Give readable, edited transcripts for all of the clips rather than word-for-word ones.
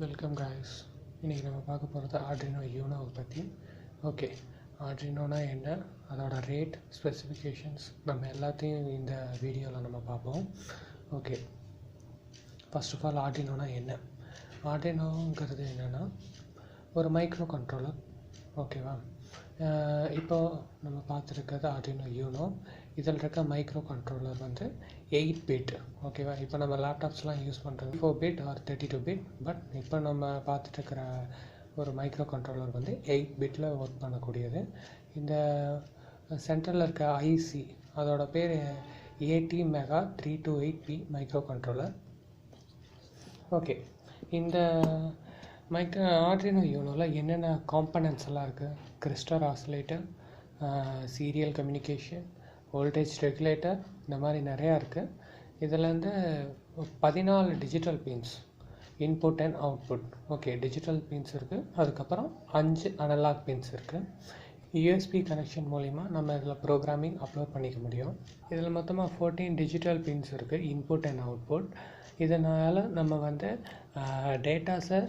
Welcome guys. இன்றைக்கி நம்ம பார்க்க போகிறது Arduino யூனோவை பற்றி. ஓகே, Arduinoனா என்ன, அதோட ரேட், ஸ்பெசிஃபிகேஷன்ஸ் நம்ம எல்லாத்தையும் இந்த வீடியோவில் நம்ம பார்ப்போம். ஓகே, ஃபர்ஸ்ட் ஆஃப் ஆல் Arduinoனா என்ன? Arduinoங்கிறது என்னென்னா ஒரு மைக்ரோ கண்ட்ரோலர். ஓகேவா, இப்போது நம்ம பார்த்துருக்கிறது Arduino யூனோ. இதில் இருக்க மைக்ரோ கண்ட்ரோலர் வந்து 8 பிட். ஓகேவா, இப்போ நம்ம லேப்டாப்ஸ்லாம் யூஸ் பண்ணுறது 4 பிட் ஆர் 32 பிட். பட் இப்போ நம்ம பார்த்துட்டுருக்கிற ஒரு மைக்ரோ கண்ட்ரோலர் வந்து 8 பிட்டில் ஒர்க் பண்ணக்கூடியது. இந்த சென்டரில் இருக்க ஐசி அதோட பேர் ATmega328P மைக்ரோ கண்ட்ரோலர். ஓகே, இந்த Arduino யூனோவில் என்னென்ன காம்பனன்ட்ஸ் எல்லாம் இருக்குது? Crystal oscillator, serial communication, voltage regulator, இந்த மாதிரி நிறையா இருக்குது. இதில் வந்து 14 digital pins, input and output. Okay, digital pins இருக்குது. அதுக்கப்புறம் 5 அனலாக் பின்ஸ் இருக்குது. USB கனெக்ஷன் மூலிமா நம்ம இதில் ப்ரோக்ராமிங் அப்லோட் பண்ணிக்க முடியும். இதில் மொத்தமாக 14 டிஜிட்டல் பின்ஸ் இருக்குது, இன்புட் அண்ட் அவுட்புட். இதனால் நம்ம வந்து டேட்டாஸை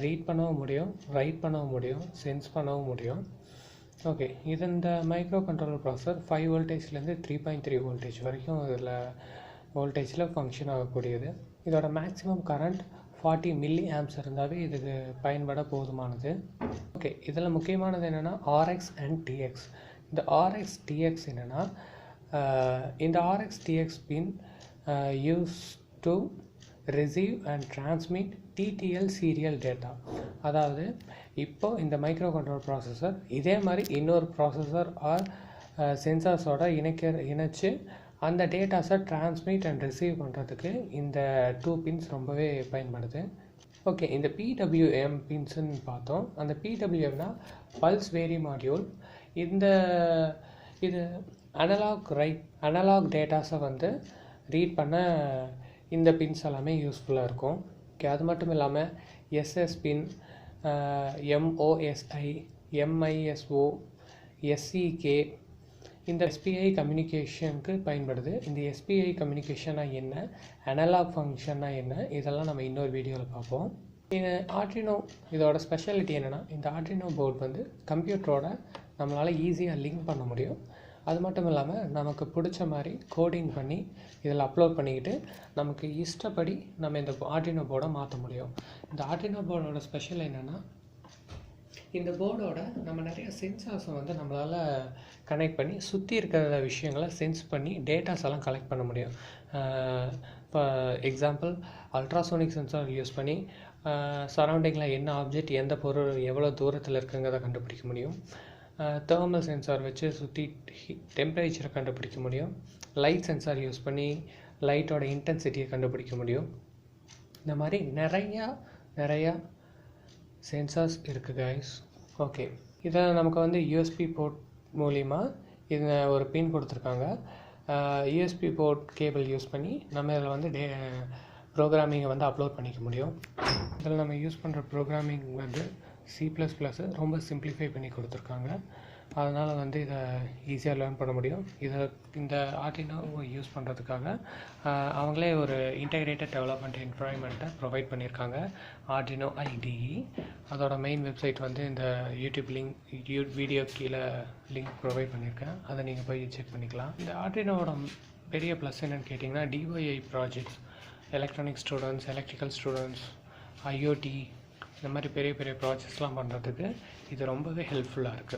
ரீட் பண்ணவும் முடியும், ரைட் பண்ணவும் முடியும், சென்ஸ் பண்ணவும் முடியும். ஓகே, இது இந்த மைக்ரோ கண்ட்ரோலர் ப்ராசஸர் 5 வோல்டேஜ்லேருந்து 3.3 வோல்டேஜ் வரைக்கும் இதில் வோல்டேஜில் ஃபங்க்ஷன் ஆகக்கூடியது. இதோட மேக்ஸிமம் கரண்ட் 40 மில்லி ஆம்ப்ஸ் இருந்தாவே இதுக்கு பயன்பட போதுமானது. ஓகே, இதில் முக்கியமானது என்னென்னா RX அண்ட் TX. இந்த RX TX என்னென்னா, இந்த RX TX pin use to receive and transmit TTL serial data. அதாவது இப்போ இந்த மைக்ரோ கண்ட்ரோல் ப்ராசஸர் இதே மாதிரி இன்னொரு ப்ராசஸர் ஆர் சென்சார்ஸோட இணைச்சு அந்த டேட்டாஸை டிரான்ஸ்மிட் அண்ட் ரிசீவ் பண்ணுறதுக்கு இந்த 2 பின்ஸ் ரொம்பவே பயன்படுது. ஓகே, இந்த PWM பின்ஸுன்னு பார்த்தோம். அந்த PWMனா பல்ஸ் வேரி மாடியூல். இது அனலாக் டேட்டாஸை வந்து ரீட் பண்ண இந்த பின்ஸ் எல்லாமே யூஸ்ஃபுல்லாக இருக்கும். ஓகே, அது மட்டும் இல்லாமல் SS பின், MOSI, MISO, SEK இந்த SPI கம்யூனிகேஷனுக்கு பயன்படுது. இந்த SPI கம்யூனிகேஷனாக என்ன, அனலாக் ஃபங்க்ஷன்னா என்ன, இதெல்லாம் நம்ம இன்னொரு வீடியோவில் பார்ப்போம். இந்த Arduino இதோட ஸ்பெஷாலிட்டி என்னென்னா, இந்த Arduino போர்டு வந்து கம்ப்யூட்டரோட நம்மளால் ஈஸியாக லிங்க் பண்ண முடியும். அது மட்டும் இல்லாமல் நமக்கு பிடிச்ச மாதிரி கோடிங் பண்ணி இதில் அப்லோட் பண்ணிக்கிட்டு நமக்கு இஷ்டப்படி நம்ம இந்த Arduino போர்டை மாற்ற முடியும். இந்த Arduino போர்டோட ஸ்பெஷல் என்னென்னா, இந்த போர்டோட நம்ம நிறைய சென்சார்ஸை வந்து நம்மளால் கனெக்ட் பண்ணி சுற்றி இருக்கிற விஷயங்களை சென்ஸ் பண்ணி டேட்டாஸ் எல்லாம் கலெக்ட் பண்ண முடியும். இப்போ எக்ஸாம்பிள், அல்ட்ராசோனிக் சென்சார் யூஸ் பண்ணி சரௌண்டிங்கில் என்ன ஆப்ஜெக்ட், எந்த பொருள் எவ்வளோ தூரத்தில் இருக்குங்கிறத கண்டுபிடிக்க முடியும். தெர்மல் சென்சார் வச்சு சுற்றி டெம்பரேச்சரை கண்டுபிடிக்க முடியும். லைட் சென்சார் யூஸ் பண்ணி லைட்டோட இன்டென்சிட்டியை கண்டுபிடிக்க முடியும். இந்த மாதிரி நிறையா சென்சார்ஸ் இருக்குது கைஸ். ஓகே, இதை நமக்கு வந்து USB போர்ட் மூலிமா இது ஒரு பின் கொடுத்துருக்காங்க. USB போர்ட் கேபிள் யூஸ் பண்ணி நம்ம இதில் வந்து ப்ரோக்ராமிங்கை வந்து அப்லோட் பண்ணிக்க முடியும். இதில் நம்ம யூஸ் பண்ணுற ப்ரோக்ராமிங் வந்து C++ ரொம்ப சிம்பிளிஃபை பண்ணி கொடுத்துருக்காங்க. அதனால் வந்து இதை ஈஸியாக லேர்ன் பண்ண முடியும். இந்த Arduino யூஸ் பண்ணுறதுக்காக அவங்களே ஒரு இன்டெகிரேட்டட் டெவலப்மெண்ட் என்வாயன்மெண்ட்டை ப்ரொவைட் பண்ணியிருக்காங்க, Arduino IDE. அதோட மெயின் வெப்சைட் வந்து இந்த வீடியோ கீழே லிங்க் ப்ரொவைட் பண்ணியிருக்கேன், அதை நீங்கள் போய் செக் பண்ணிக்கலாம். இந்த Arduinoவோட பெரிய ப்ளஸ் என்னென்னு கேட்டிங்கன்னா, DIY projects, electronic students, electrical students, IoT இந்த மாதிரி பெரிய ப்ராஜெக்ட்ஸ்லாம் பண்ணுறதுக்கு இது ரொம்பவே ஹெல்ப்ஃபுல்லாக இருக்குது.